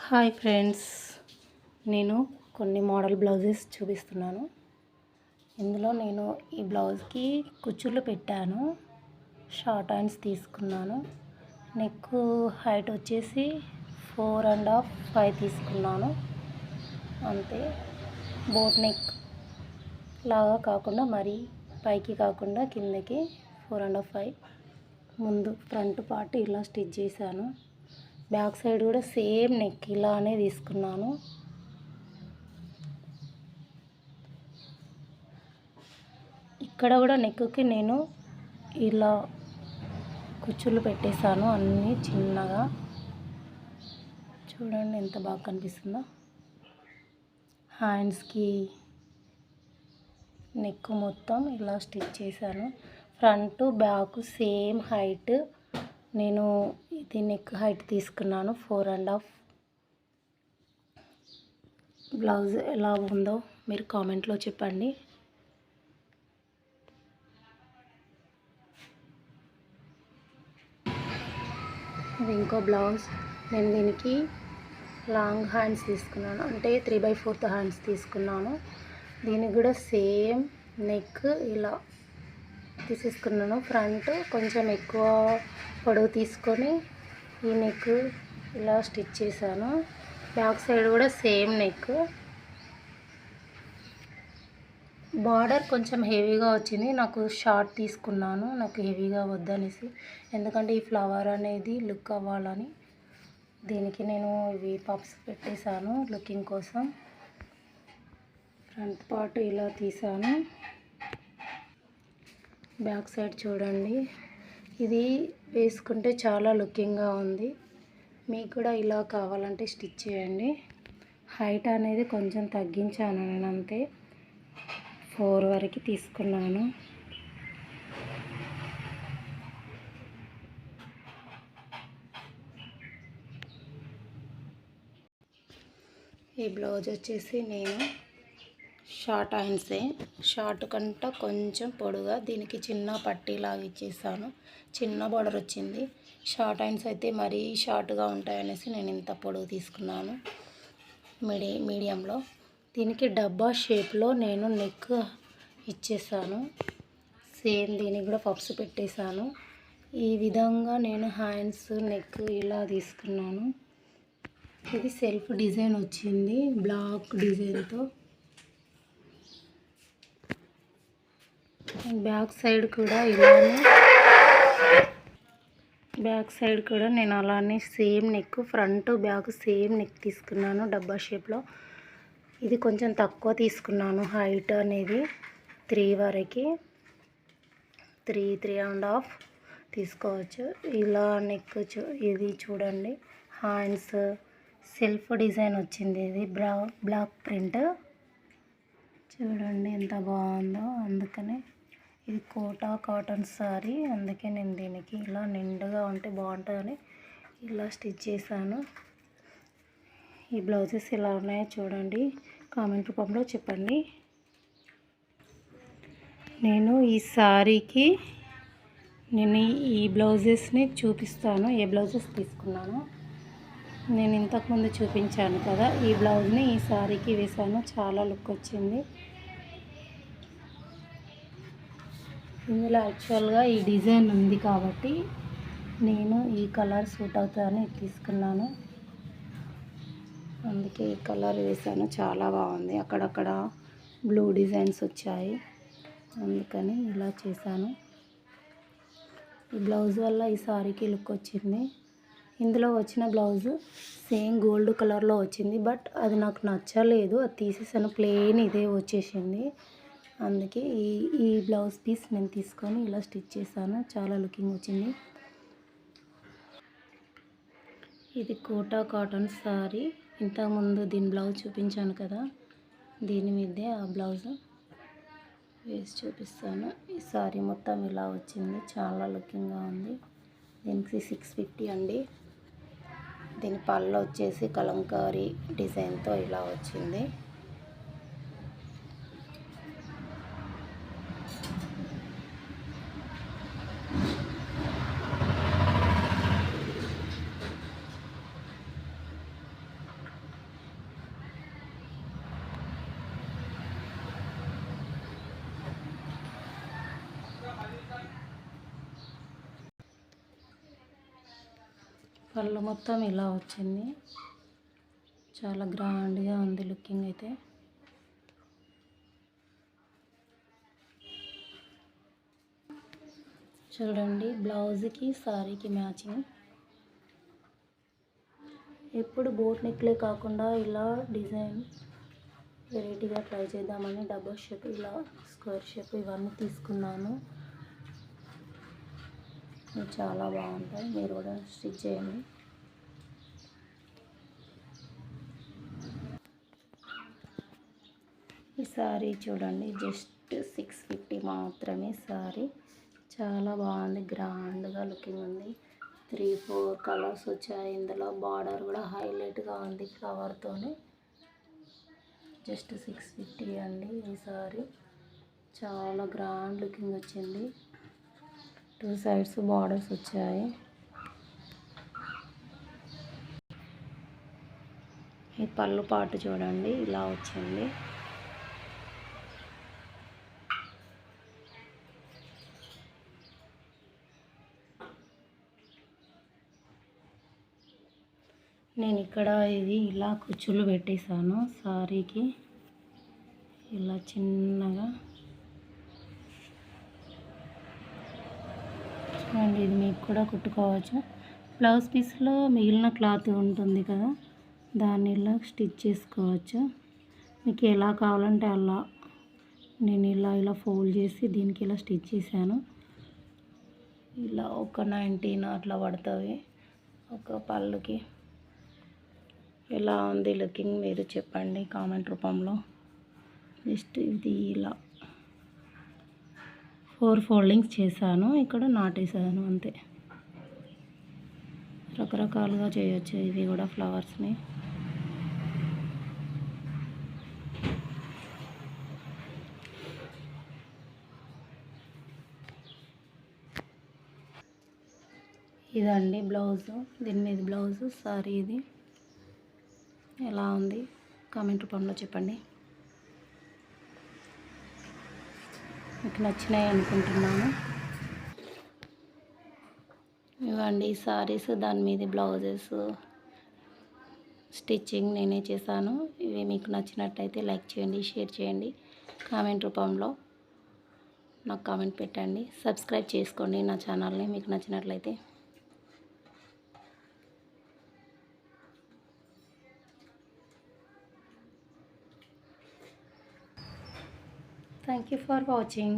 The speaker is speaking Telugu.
హాయ్ ఫ్రెండ్స్, నేను కొన్ని మోడల్ బ్లౌజెస్ చూపిస్తున్నాను. ఇందులో నేను ఈ బ్లౌజ్కి కుచ్చులు పెట్టాను, షార్ట్ హ్యాండ్స్ తీసుకున్నాను. నెక్ హైట్ వచ్చేసి 4.5 5 తీసుకున్నాను. అంతే, బోట్ నెక్ లాగా కాకుండా మరీ పైకి కాకుండా కిందకి 4.5 5. ముందు ఫ్రంట్ పార్ట్ ఇలా స్టిచ్ చేశాను. బ్యాక్ సైడ్ కూడా సేమ్ నెక్ ఇలానే తీసుకున్నాను. ఇక్కడ కూడా నెక్కి నేను ఇలా కుచ్చులు పెట్టేశాను, అన్నీ చిన్నగా. చూడండి ఎంత బాగా కనిపిస్తుందో. హ్యాండ్స్కి నెక్ మొత్తం ఇలా స్టిచ్ చేశాను. Front back same height. నేను ఇది నెక్ హైట్ తీసుకున్నాను 4.5. బ్లౌజ్ ఎలా ఉందో మీరు కామెంట్లో చెప్పండి. ఇది ఇంకో బ్లౌజ్. నేను దీనికి లాంగ్ హ్యాండ్స్ తీసుకున్నాను, అంటే 3/4 హ్యాండ్స్ తీసుకున్నాను. దీనికి కూడా సేమ్ నెక్ ఇలా తీసేసుకున్నాను. ఫ్రంట్ కొంచెం ఎక్కువ పొడవు తీసుకొని ఈ నెక్ ఇలా స్టిచ్ చేశాను. బ్యాక్ సైడ్ కూడా సేమ్ నెక్. బార్డర్ కొంచెం హెవీగా వచ్చింది, నాకు షార్ట్ తీసుకున్నాను. నాకు హెవీగా వద్దనేసి, ఎందుకంటే ఈ ఫ్లవర్ అనేది లుక్ అవ్వాలని దీనికి నేను ఇవి పప్స్ పెట్టేశాను లుకింగ్ కోసం. ఫ్రంట్ పార్ట్ ఇలా తీసాను. బ్యాక్ సైడ్ చూడండి, ఇది వేసుకుంటే చాలా లుకింగ్గా ఉంది. మీకు కూడా ఇలా కావాలంటే స్టిచ్ చేయండి. హైట్ అనేది కొంచెం తగ్గించాను నేను, అంతే 4 వరకు తీసుకున్నాను. ఈ బ్లౌజ్ వచ్చేసి నేను షార్ట్ హ్యాండ్సే, షార్ట్ కంట కొంచెం పొడుగా దీనికి చిన్న పట్టీలాగా ఇచ్చేసాను. చిన్న బార్డర్ వచ్చింది. షార్ట్ హ్యాండ్స్ అయితే మరీ షార్ట్గా ఉంటాయనేసి నేను ఇంత పొడవు తీసుకున్నాను, మీడియంలో. దీనికి డబ్బా షేప్లో నేను నెక్ ఇచ్చేసాను. సేమ్ దీనికి కూడా పప్స్ పెట్టేశాను. ఈ విధంగా నేను హ్యాండ్స్ నెక్ ఇలా తీసుకున్నాను. ఇది సెల్ఫ్ డిజైన్ వచ్చింది బ్లాక్ డిజైన్తో. బ్యాక్ సైడ్ కూడా ఇలానే, బ్యాక్ సైడ్ కూడా నేను అలానే same neck, front back same neck తీసుకున్నాను డబ్బా షేప్లో. ఇది కొంచెం తక్కువ తీసుకున్నాను హైట్ అనేది, 3 వరకు, 3.5 తీసుకోవచ్చు. ఇలా నెక్ ఇది చూడండి. హ్యాండ్స్ సెల్ఫ్ డిజైన్ వచ్చింది. ఇది బ్లాక్ ప్రింట్ చూడండి ఎంత బాగుందో. అందుకనే ఇది కోటా కాటన్ సారీ, అందుకే నేను దీనికి ఇలా నిండుగా ఉంటే బాగుంటుందని ఇలా స్టిచ్ చేశాను. ఈ బ్లౌజెస్ ఎలా ఉన్నాయో చూడండి, కామెంట్ రూపంలో చెప్పండి. నేను ఈ సారీకి నేను ఈ బ్లౌజెస్ని చూపిస్తాను, ఏ బ్లౌజెస్ తీసుకున్నాను. నేను ఇంతకుముందు చూపించాను కదా, ఈ బ్లౌజ్ని ఈ సారీకి వేసాను. చాలా లుక్ వచ్చింది. ఇందులో యాక్చువల్గా ఈ డిజైన్ ఉంది కాబట్టి నేను ఈ కలర్ సూట్ అవుతుందని తీసుకున్నాను, అందుకే ఈ కలర్ వేసాను. చాలా బాగుంది, అక్కడక్కడ బ్లూ డిజైన్స్ వచ్చాయి, అందుకని ఇలా చేశాను. ఈ బ్లౌజ్ వల్ల ఈ సారీకి లుక్ వచ్చింది. ఇందులో వచ్చిన బ్లౌజ్ సేమ్ గోల్డ్ కలర్లో వచ్చింది, బట్ అది నాకు నచ్చలేదు, అది తీసేసాను. ప్లెయిన్ ఇదే వచ్చేసింది. అందుకే ఈ బ్లౌజ్ పీస్ నేను తీసుకొని ఇలా స్టిచ్ చేశాను. చాలా లుకింగ్ వచ్చింది. ఇది కోటా కాటన్ సారీ. ఇంతకుముందు దీని బ్లౌజ్ చూపించాను కదా, దీని మీదే ఆ బ్లౌజ్ వేసి చూపిస్తాను. ఈ సారీ మొత్తం ఇలా వచ్చింది, చాలా లుకింగ్గా ఉంది. దీనికి 650 అండి. దీని పళ్ళు వచ్చేసి కలంకారీ డిజైన్తో ఇలా వచ్చింది. పళ్ళు మొత్తం ఇలా వచ్చింది. చాలా గ్రాండ్గా ఉంది లుకింగ్ అయితే. చూడండి బ్లౌజ్కి శారీకి మ్యాచింగ్. ఎప్పుడు బోట్ నెక్లే కాకుండా ఇలా డిజైన్ వెరైటీగా ట్రై చేద్దామని డబల్ షేప్, ఇలా స్క్వేర్ షేప్ ఇవన్నీ తీసుకున్నాను. ఇవి చాలా బాగుంటాయి, మీరు కూడా స్టిచ్ చేయండి. ఈ శారీ చూడండి జస్ట్ 650 మాత్రమే శారీ. చాలా బాగుంది, గ్రాండ్గా లుకింగ్ ఉంది. 3-4 కలర్స్ వచ్చాయి ఇందులో. బార్డర్ కూడా హైలైట్గా ఉంది ఫ్లవర్తోనే. జస్ట్ 650 అండి ఈ శారీ. చాలా గ్రాండ్ లుకింగ్ వచ్చింది. 2 సైడ్స్ బార్డర్స్ వచ్చాయి. ఈ పళ్ళు పాటు చూడండి ఇలా వచ్చింది. నేను ఇక్కడ ఇది ఇలా కుచ్చులు పెట్టేశాను శారీకి, ఇలా చిన్నగా. చూడండి ఇది మీకు కూడా కుట్టుకోవచ్చు. బ్లౌజ్ పీస్లో మిగిలిన క్లాత్ ఉంటుంది కదా, దాన్ని ఇలా స్టిచ్ చేసుకోవచ్చు. మీకు ఎలా కావాలంటే అలా. నేను ఇలా ఫోల్డ్ చేసి దీనికి ఇలా స్టిచ్ చేశాను. ఇలా ఒక 19 అట్లా పడుతుంది ఒక పళ్ళుకి. ఎలా ఉంది లుకింగ్ మీరు చెప్పండి కామెంట్ రూపంలో. జస్ట్ ఇది ఇలా 4 ఫోల్డింగ్స్ చేశాను, ఇక్కడ నాటేసాను అంతే. రకరకాలుగా చేయొచ్చు ఇవి కూడా ఫ్లవర్స్ని. ఇదండి బ్లౌజు, దీని మీద బ్లౌజు సారీ. ఇది ఎలా ఉంది కామెంట్ రూపంలో చెప్పండి. మీకు నచ్చినాయి అనుకుంటున్నాను. ఇవ్వండి సారీస్, దాని మీద బ్లౌజెస్ స్టిచ్చింగ్ నేనే చేశాను. ఇవి మీకు నచ్చినట్టయితే లైక్ చేయండి, షేర్ చేయండి, కామెంట్ రూపంలో నాకు కామెంట్ పెట్టండి. సబ్స్క్రైబ్ చేసుకోండి నా ఛానల్ని మీకు నచ్చినట్లయితే. Thank you for watching.